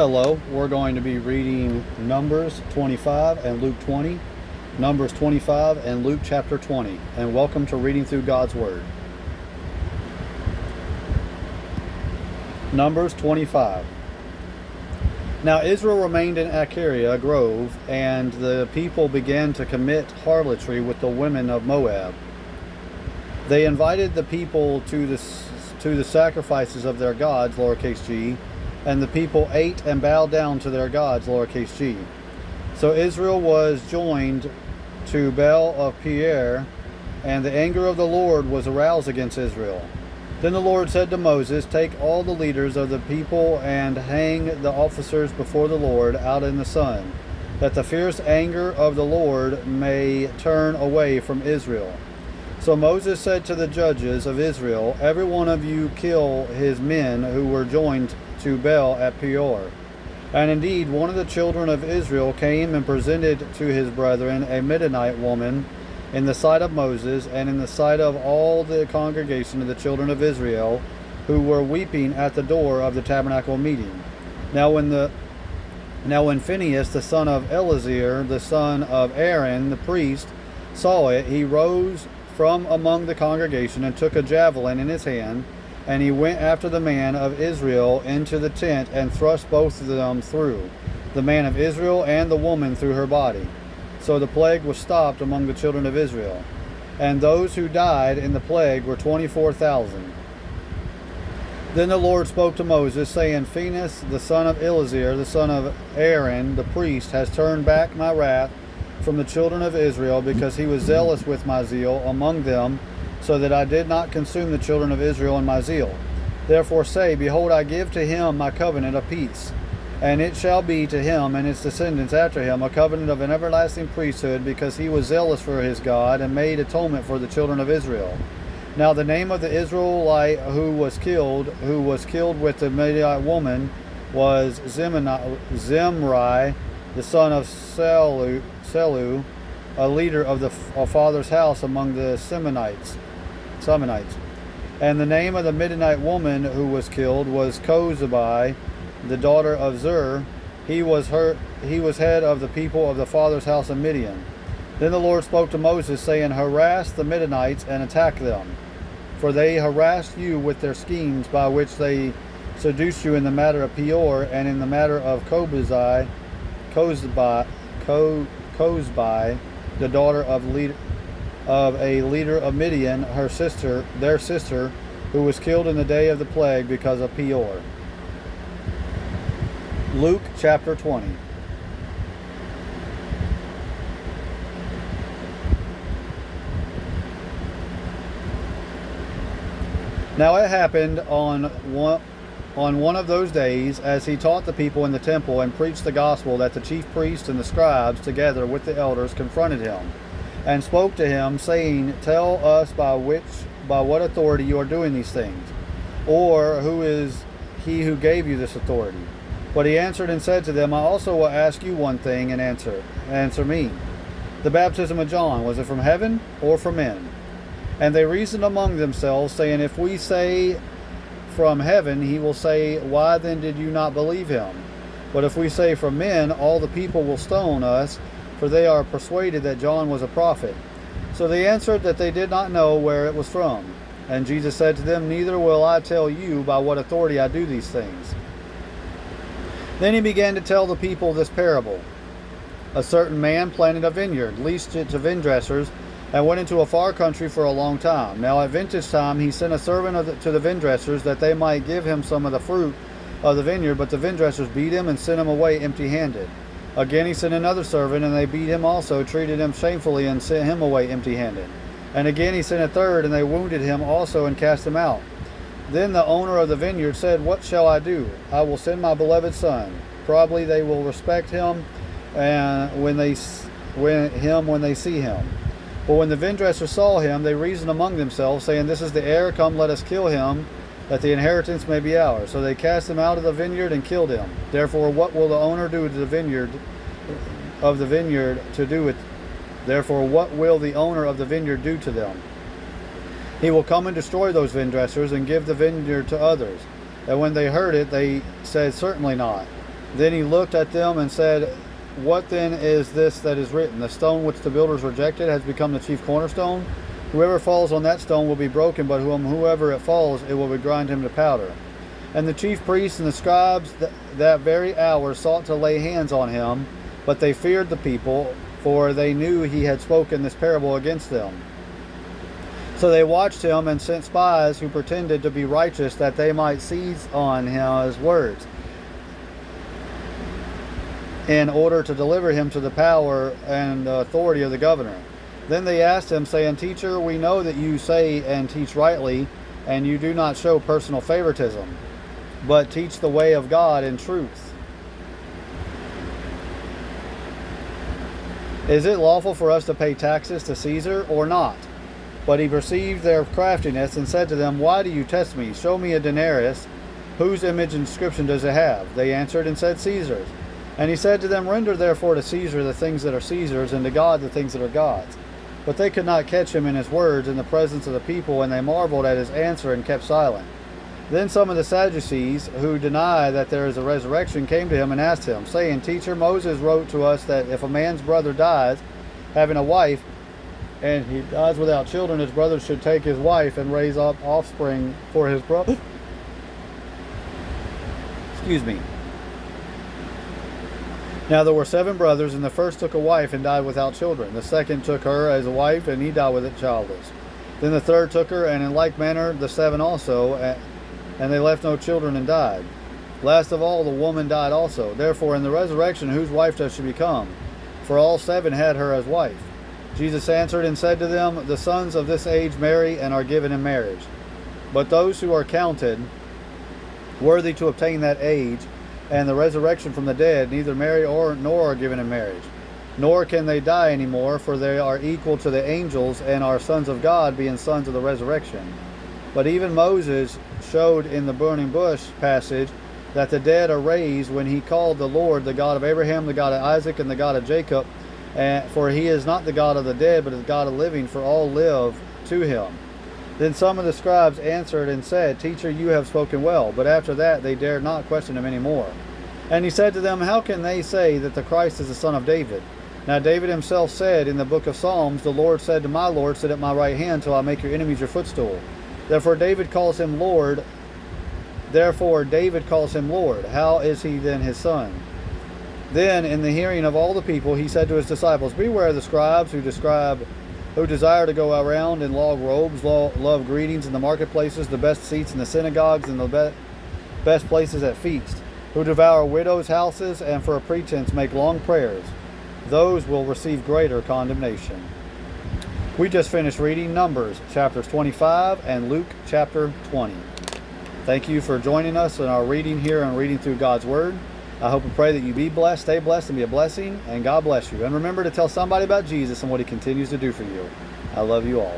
Hello, we're going to be reading Numbers 25 and Luke 20, Numbers 25 and Luke chapter 20, and welcome to Reading Through God's Word. Numbers 25. Now Israel remained in Acharia Grove, and the people began to commit harlotry with the women of Moab. They invited the people to the sacrifices of their gods, lowercase g, and the people ate and bowed down to their gods, lowercase g. So Israel was joined to Baal of Peor, and the anger of the Lord was aroused against Israel. Then the Lord said to Moses, "Take all the leaders of the people and hang the officers before the Lord out in the sun, that the fierce anger of the Lord may turn away from Israel." So Moses said to the judges of Israel, "Every one of you kill his men who were joined to Baal at Peor." And indeed, one of the children of Israel came and presented to his brethren a Midianite woman in the sight of Moses and in the sight of all the congregation of the children of Israel, who were weeping at the door of the tabernacle meeting. Now when Phinehas, the son of Eleazar, the son of Aaron, the priest, saw it, he rose from among the congregation and took a javelin in his hand, and he went after the man of Israel into the tent and thrust both of them through, the man of Israel and the woman through her body. So the plague was stopped among the children of Israel. And those who died in the plague were 24,000. Then the Lord spoke to Moses, saying, "Phinehas, the son of Eleazar, the son of Aaron, the priest, has turned back my wrath from the children of Israel, because he was zealous with my zeal among them, so that I did not consume the children of Israel in my zeal. Therefore say, Behold, I give to him my covenant of peace, and it shall be to him and his descendants after him a covenant of an everlasting priesthood, because he was zealous for his God, and made atonement for the children of Israel." Now the name of the Israelite who was killed with the Midianite woman, was Zimri, the son of Selu, a leader of the father's house among the Samanites. And the name of the Midianite woman who was killed was Kozabai, the daughter of Zur. He was head of the people of the father's house of Midian. Then the Lord spoke to Moses, saying, "Harass the Midianites and attack them, for they harassed you with their schemes, by which they seduced you in the matter of Peor, and in the matter of Kozbai, the daughter of a leader of Midian, their sister, who was killed in the day of the plague because of Peor." Luke chapter 20. Now it happened on one of those days, as he taught the people in the temple and preached the gospel, that the chief priests and the scribes, together with the elders, confronted him and spoke to him, saying, "Tell us by what authority you are doing these things, or who is he who gave you this authority?" But he answered and said to them, "I also will ask you one thing, and answer me. The baptism of John, was it from heaven or from men?" And they reasoned among themselves, saying, "If we say from heaven, he will say, Why then did you not believe him? But if we say from men, all the people will stone us, for they are persuaded that John was a prophet." So they answered that they did not know where it was from. And Jesus said to them, "Neither will I tell you by what authority I do these things." Then he began to tell the people this parable. A certain man planted a vineyard, leased it to vine-dressers, and went into a far country for a long time. Now at vintage time he sent a servant to the vine-dressers, that they might give him some of the fruit of the vineyard, but the vine-dressers beat him and sent him away empty-handed. Again he sent another servant, and they beat him also, treated him shamefully, and sent him away empty-handed. And again he sent a third, and they wounded him also and cast him out. Then the owner of the vineyard said, "What shall I do? I will send my beloved son. Probably they will respect him when they see him." But when the vine-dressers saw him, they reasoned among themselves, saying, "This is the heir. Come, let us kill him, that the inheritance may be ours." So they cast him out of the vineyard and killed him. Therefore, what will the owner do to the vineyard to do it? Therefore, what will the owner of the vineyard do to them? He will come and destroy those vine-dressers and give the vineyard to others. And when they heard it, they said, "Certainly not." Then he looked at them and said, "What then is this that is written? The stone which the builders rejected has become the chief cornerstone. Whoever falls on that stone will be broken, but whoever it falls, it will grind him to powder." And the chief priests and the scribes that very hour sought to lay hands on him, but they feared the people, for they knew he had spoken this parable against them. So they watched him and sent spies who pretended to be righteous, that they might seize on his words, in order to deliver him to the power and authority of the governor. Then they asked him, saying, "Teacher, we know that you say and teach rightly, and you do not show personal favoritism, but teach the way of God in truth. Is it lawful for us to pay taxes to Caesar or not?" But he perceived their craftiness and said to them, "Why do you test me? Show me a denarius. Whose image and inscription does it have?" They answered and said, "Caesar's." And he said to them, "Render therefore to Caesar the things that are Caesar's, and to God the things that are God's." But they could not catch him in his words in the presence of the people, and they marveled at his answer and kept silent. Then some of the Sadducees, who deny that there is a resurrection, came to him and asked him, saying, "Teacher, Moses wrote to us that if a man's brother dies, having a wife, and he dies without children, his brother should take his wife and raise up offspring for his brother." Excuse me. Now there were 7 brothers, and the first took a wife and died without children. The second took her as a wife, and he died with it childless. Then the third took her, and in like manner the 7 also, and they left no children and died. Last of all, the woman died also. Therefore in the resurrection, whose wife does she become? For all 7 had her as wife. Jesus answered and said to them, "The sons of this age marry and are given in marriage. But those who are counted worthy to obtain that age and the resurrection from the dead neither marry nor are given in marriage. Nor can they die any more, for they are equal to the angels and are sons of God, being sons of the resurrection. But even Moses showed in the burning bush passage that the dead are raised when he called the Lord the God of Abraham, the God of Isaac, and the God of Jacob. For he is not the God of the dead, but is God of living, for all live to him." Then some of the scribes answered and said, "Teacher, you have spoken well." But after that they dared not question him any more. And he said to them, "How can they say that the Christ is the son of David? Now David himself said in the book of Psalms, 'The Lord said to my Lord, sit at my right hand till I make your enemies your footstool.' Therefore David calls him Lord. How is he then his son?" Then, in the hearing of all the people, he said to his disciples, "Beware of the scribes who desire to go around in long robes, love greetings in the marketplaces, the best seats in the synagogues, and the best places at feasts, who devour widows' houses, and for a pretense make long prayers. Those will receive greater condemnation." We just finished reading Numbers chapters 25 and Luke chapter 20. Thank you for joining us in our reading here and reading through God's Word. I hope and pray that you be blessed, stay blessed, and be a blessing, and God bless you. And remember to tell somebody about Jesus and what he continues to do for you. I love you all.